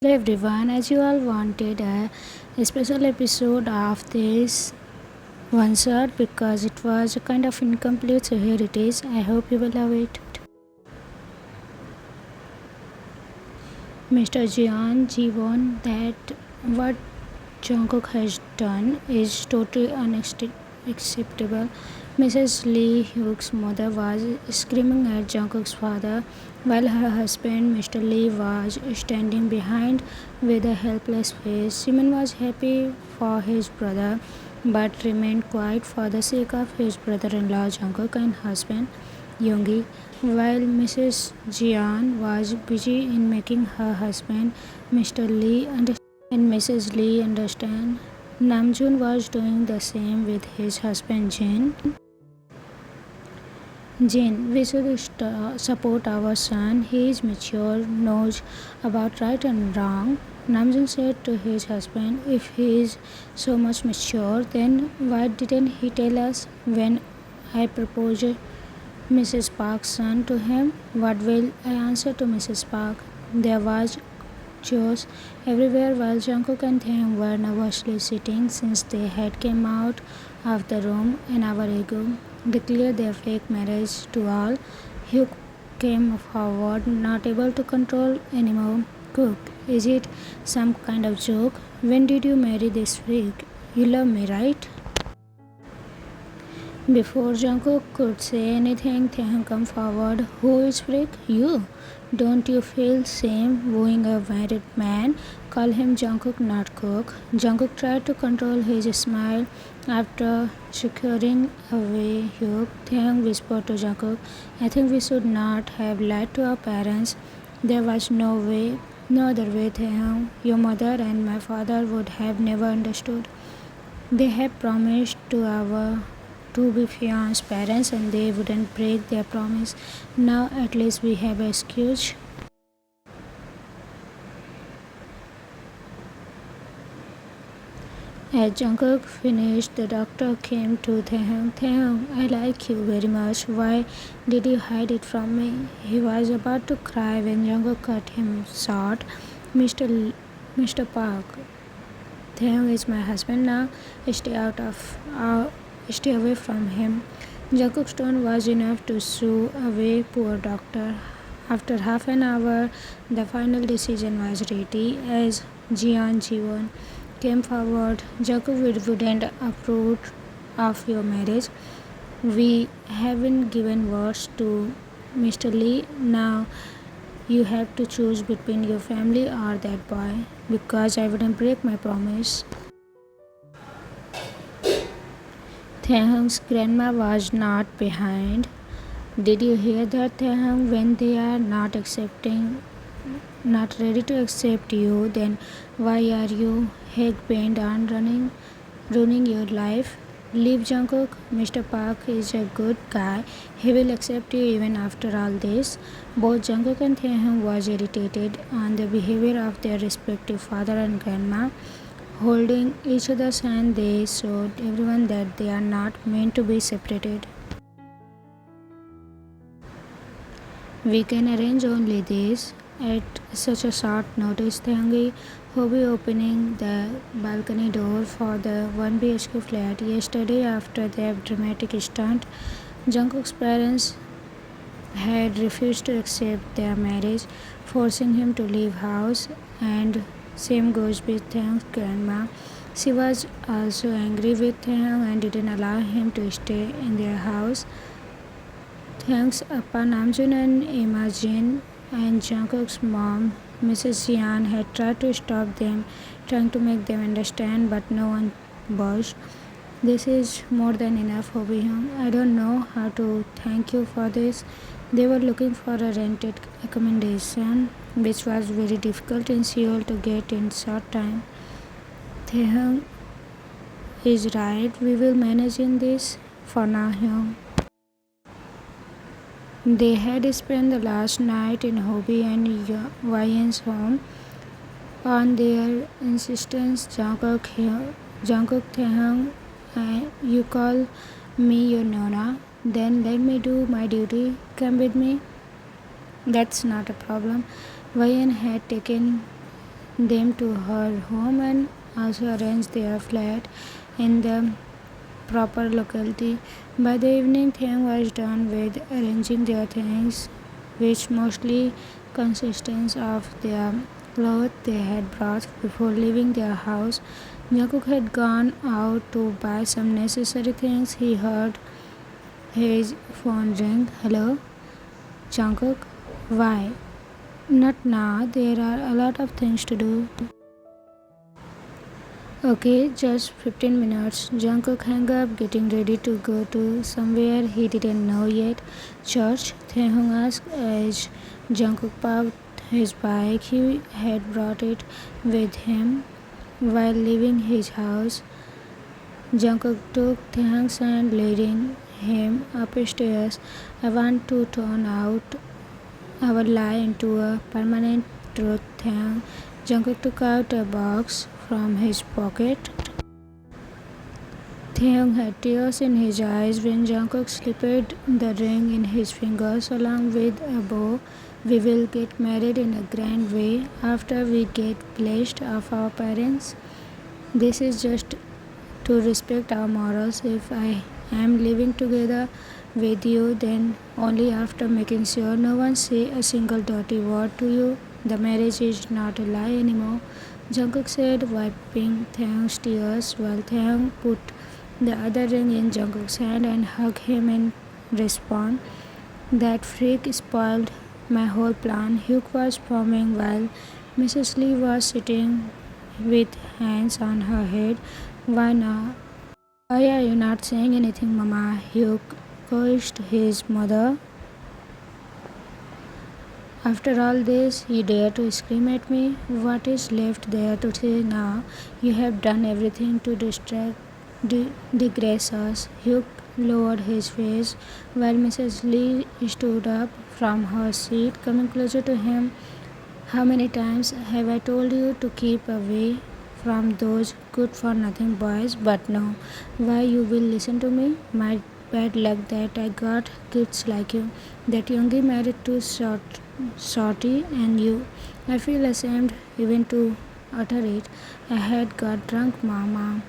Hello everyone, as you all wanted a special episode of this one shot because it was a kind of incomplete, so here it is. I hope you will love it. Mr. Jeon Jiwon, that what Jungkook has done is totally unacceptable. Mrs. Lee Hyuk's mother was screaming at Jungkook's father while her husband, Mr. Lee, was standing behind with a helpless face. Jimin was happy for his brother but remained quiet for the sake of his brother-in-law Jungkook and husband Yoongi, while Mrs. Jian was busy in making her husband, Mr. Lee, and Mrs. Lee understand. Namjoon was doing the same with his husband Jin. Jin, we should support our son. He is mature, knows about right and wrong. Namjoon said to his husband, if he is so much mature, then why didn't he tell us when I proposed Mrs. Park's son to him? What will I answer to Mrs. Park? There was chaos everywhere while Jungkook and Taehyung were nervously sitting since they had come out of the room an hour ago, declared their fake marriage to all. Hugh came forward, not able to control anymore. Cook, is it some kind of joke? When did you marry this freak? You love me, right? Before Jungkook could say anything, Taehyung come forward. Who is freak? You. Don't you feel shame wooing a married man? Call him Jungkook, not Cook. Jungkook tried to control his smile after securing away Hyuk. Taehyung whispered to Jungkook, I think we should not have lied to our parents. There was no other way, Taehyung. Your mother and my father would have never understood. They have promised to be fiancé parents and they wouldn't break their promise. Now at least we have an excuse. As Jungkook finished, the doctor came to Taehyung. Taehyung, I like you very much. Why did you hide it from me? He was about to cry when Jungkook cut him short. Mr. Park, Taehyung is my husband now. Stay away from him. Jungkook's tone was enough to shoo away poor doctor. After half an hour, the final decision was ready as Jeon Jiwon came forward. Jungkook wouldn't approve of your marriage. We haven't given words to Mr. Lee. Now you have to choose between your family or that boy because I wouldn't break my promise. Taehyung's grandma was not behind. Did you hear that, Taehyung? When they are not ready to accept you, then why are you bent on ruining your life? Leave Jungkook. Mr. Park is a good guy. He will accept you even after all this. Both Jungkook and Taehyung was irritated on the behavior of their respective father and grandma. Holding each other's hand, they showed everyone that they are not meant to be separated. We can arrange only this at such a short notice. Taehyung will be opening the balcony door for the 1 BHK flat. Yesterday, after their dramatic stunt, Jungkook's parents had refused to accept their marriage, forcing him to leave house, and same goes with Taehyung's grandma. She was also angry with Taehyung and didn't allow him to stay in their house. Taehyung's Appa Namjoon and Emma Jin and Jungkook's mom, Mrs. Jian, had tried to stop them, trying to make them understand, but no one budged. This is more than enough, Hyung. I don't know how to thank you for this. They were looking for a rented accommodation, which was very difficult in Seoul to get in short time. Taehyung is right. We will manage in this for now, Hyung. They had spent the last night in Hobie and Ryan's home. On their insistence, Jungkook Taehyung, you call me your Nona, then let me do my duty. Come with me. That's not a problem. Ryan had taken them to her home and also arranged their flat in the proper locality. By the evening, Taehyung was done with arranging their things, which mostly consisted of their clothes they had brought before leaving their house. Jungkook had gone out to buy some necessary things. He heard his phone ring. Hello, Jungkook? Why? Not now. There are a lot of things to do. Okay, just 15 minutes. Jungkook hung up, getting ready to go to somewhere he didn't know yet. Church? Taehyung asked as Jungkook parked his bike. He had brought it with him while leaving his house. Jungkook took Taehyung's hand, leading him upstairs. I want to turn out our lie into a permanent truth, Taehyung. Jungkook took out a box from his pocket. Taehyung had tears in his eyes when Jungkook slipped the ring in his fingers along with a bow. We will get married in a grand way after we get blessed of our parents. This is just to respect our morals. If I am living together with you, then only after making sure no one say a single dirty word to you. The marriage is not a lie anymore, Jungkook said, wiping Taehyung's tears while Taehyung put the other ring in Jungkook's hand and hugged him in response. That freak spoiled my whole plan. Hyuk was foaming while Mrs. Lee was sitting with hands on her head. Why not? Why are you not saying anything, Mama? Hyuk cursed his mother. After all this, you dare to scream at me? What is left there to say now? You have done everything to disgrace us. Hyuk lowered his face while Mrs. Lee stood up from her seat, coming closer to him. How many times have I told you to keep away from those good-for-nothing boys? But no. Why you will listen to me? My bad luck that I got kids like you. That Yoongi married to Shorty and you. I feel ashamed even to utter it. I had got drunk, Mama.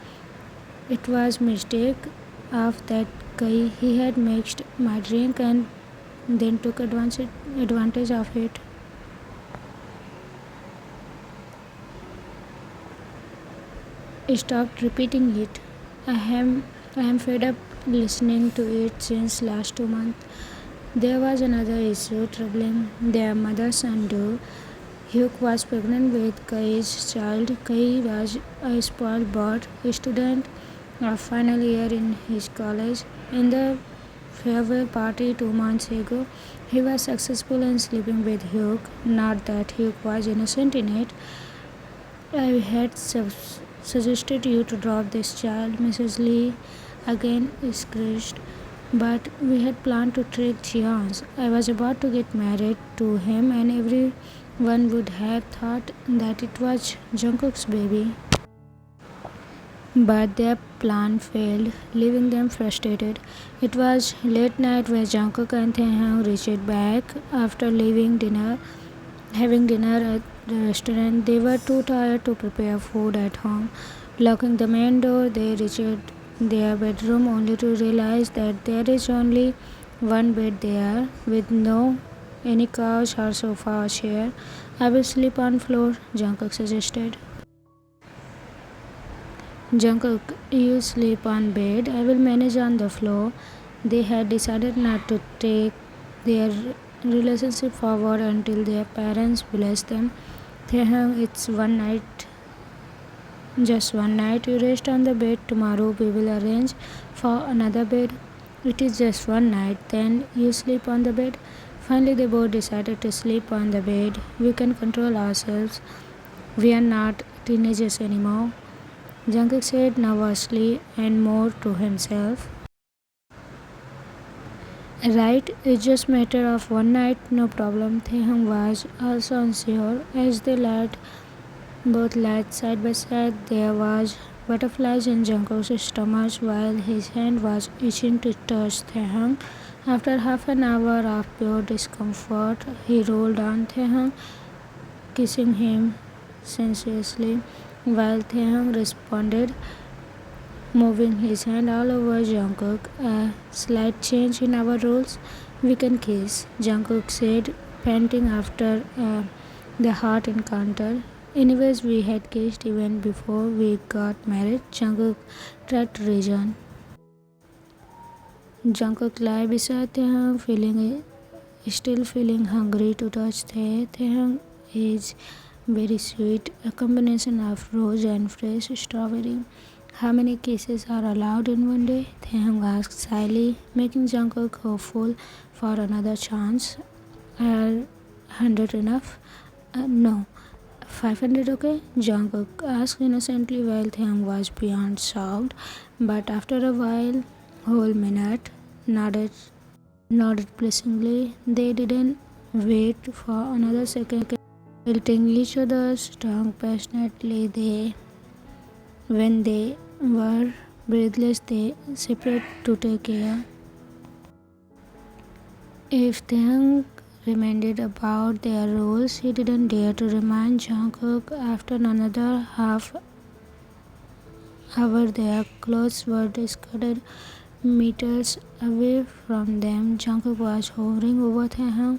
It was mistake of that guy. He had mixed my drink and then took advantage of it. Stopped repeating it. I am fed up listening to it since last 2 months. There was another issue troubling their mother's undo. Hyuk was pregnant with Kai's child. Kai was a spoiled brat student of final year in his college. In the farewell party 2 months ago, he was successful in sleeping with Hyuk. Not that Hyuk was innocent in it. I had suggested you to drop this child, Mrs. Lee again screeched. But we had planned to trick Jians. I was about to get married to him and everyone would have thought that it was Jungkook's baby. But their plan failed, leaving them frustrated. It was late night when Jungkook and Taehyung reached back after having dinner at the restaurant. They were too tired to prepare food at home. Locking the main door, they reached their bedroom only to realize that there is only one bed there with no any couch or sofa or chair. I will sleep on floor, Jungkook suggested. Jungkook, you sleep on bed, I will manage on the floor. They had decided not to take their relationship forward until their parents blessed them. Taehyung, it's one night. Just one night, you rest on the bed. Tomorrow we will arrange for another bed. It is just one night, then you sleep on the bed. Finally, they both decided to sleep on the bed. We can control ourselves. We are not teenagers anymore, Jungkook said nervously and more to himself. Right, it's just matter of one night, no problem. Taehyung was also unsure as they both lied side by side. There was butterflies in Jungkook's stomach while his hand was itching to touch Taehyung. After half an hour of pure discomfort, he rolled on Taehyung, kissing him sensuously, while Taehyung responded, moving his hand all over Jungkook. A slight change in our rules. We can kiss, Jungkook said, panting after the hot encounter. Anyways, we had kissed even before we got married. Jungkook tried to reason. Jungkook lay beside Taehyung, still feeling hungry to touch Tae. Taehyung is very sweet, a combination of rose and fresh strawberry. How many kisses are allowed in one day? Taehyung asked shyly, making Jungkook hopeful for another chance. Are 100 enough? No. 500 okay? Jungkook asked innocently while Taehyung was beyond shocked, but after a while, whole minute, nodded pleasingly. They didn't wait for another second, tilting each other's tongue passionately. When they were breathless, they separate to take care. If Taehyung reminded about their rules, he didn't dare to remind Jungkook. After another half hour, their clothes were discarded meters away from them. Jungkook was hovering over Taehyung,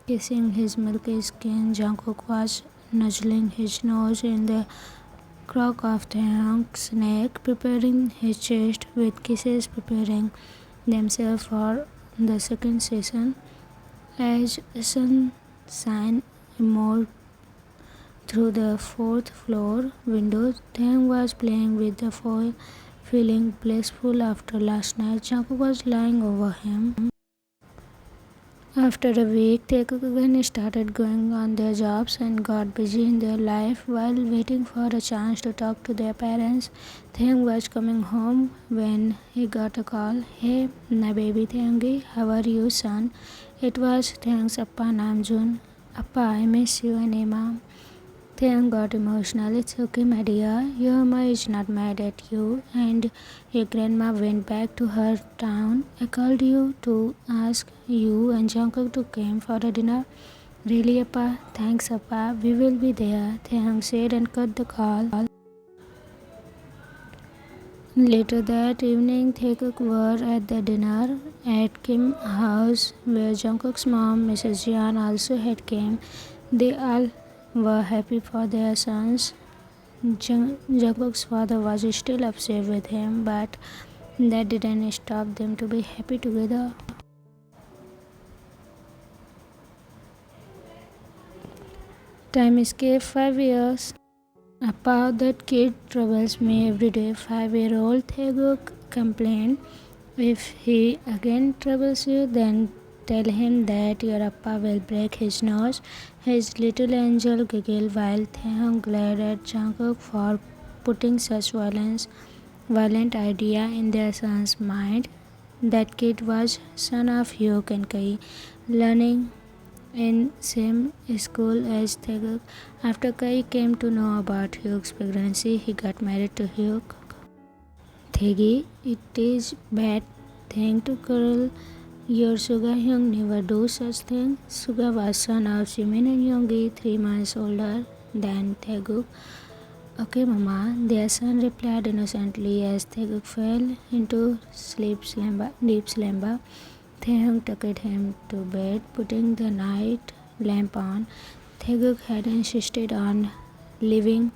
kissing his milky skin. Jungkook was nuzzling his nose in the crook of Taehyung's neck, preparing his chest with kisses, preparing themselves for the second session. As sunshine emerged through the fourth floor window, Taehyung was playing with the foil, feeling blissful after last night. Jungkook was lying over him. After a week, Taekook again started going on their jobs and got busy in their life while waiting for a chance to talk to their parents. Taehyung was coming home when he got a call. Hey, my baby Taehyungi, how are you, son? It was Taehyung's Appa Namjoon. Appa, I miss you and Mom. Taehyung got emotional. It's okay, my dear. Your mama is not mad at you, and your grandma went back to her town. I called you to ask you and Jungkook to come for a dinner. Really, Appa? Thanks, Appa. We will be there, Taehyung said and cut the call. Later that evening, Taekook were at the dinner at Kim's house, where Jungkook's mom, Mrs. Jeon, also had came. They all were happy for their sons. Jungkook's father was still upset with him, but that didn't stop them to be happy together. Time escape 5 years. Appa, that kid troubles me every day. 5-year-old Taekook complained. If he again troubles you, then tell him that your Appa will break his nose. His little angel giggled while Taehyung glared at Jungkook for putting such violent idea in their son's mind. That kid was son of Yoongi and Taehyung, learning in same school as Taekook. After Kai came to know about Hyuk's pregnancy, he got married to Hyuk. Taegi, it is bad thing to quarrel. Your Suga Hyung never do such thing. Suga was son of Jimin and Yoongi, 3 months older than Taekook. Okay, Mama, their son replied innocently as Taekook fell into deep slumber. Taehyung tucked him to bed, putting the night lamp on. Taekook had insisted on leaving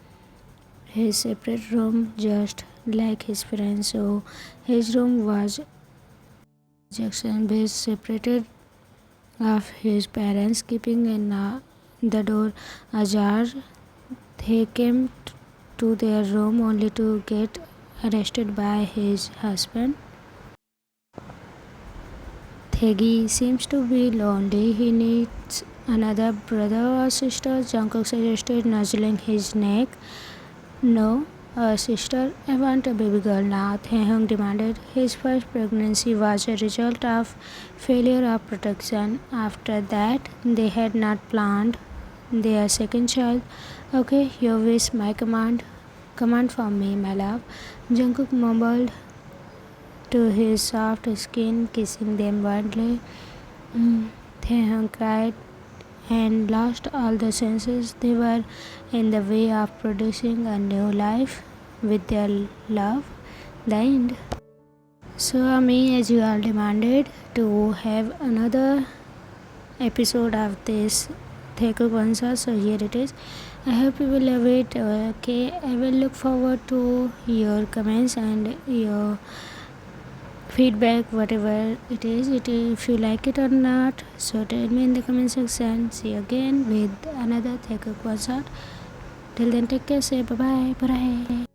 his separate room just like his parents, so his room was Jackson Base separated of his parents, keeping the door ajar. They came to their room only to get arrested by his husband. Taegi seems to be lonely. He needs another brother or sister. Jungkook suggested, nuzzling his neck. No, a sister. I want a baby girl now, Taehyung demanded. His first pregnancy was a result of failure of protection. After that, they had not planned their second child. Okay, your wish, my command. Command from me, my love. Jungkook mumbled to his soft skin, kissing them wildly. Taehyung cried and lost all the senses. They were in the way of producing a new life with their love. The end. So, Ami, as you all demanded to have another episode of this Taekook oneshot, so here it is. I hope you will love it. Okay, I will look forward to your comments and your feedback, whatever it is. If you like it or not, so tell me in the comment section. See you again with another Taekook oneshot. Till then, take care. Say bye bye. Bye.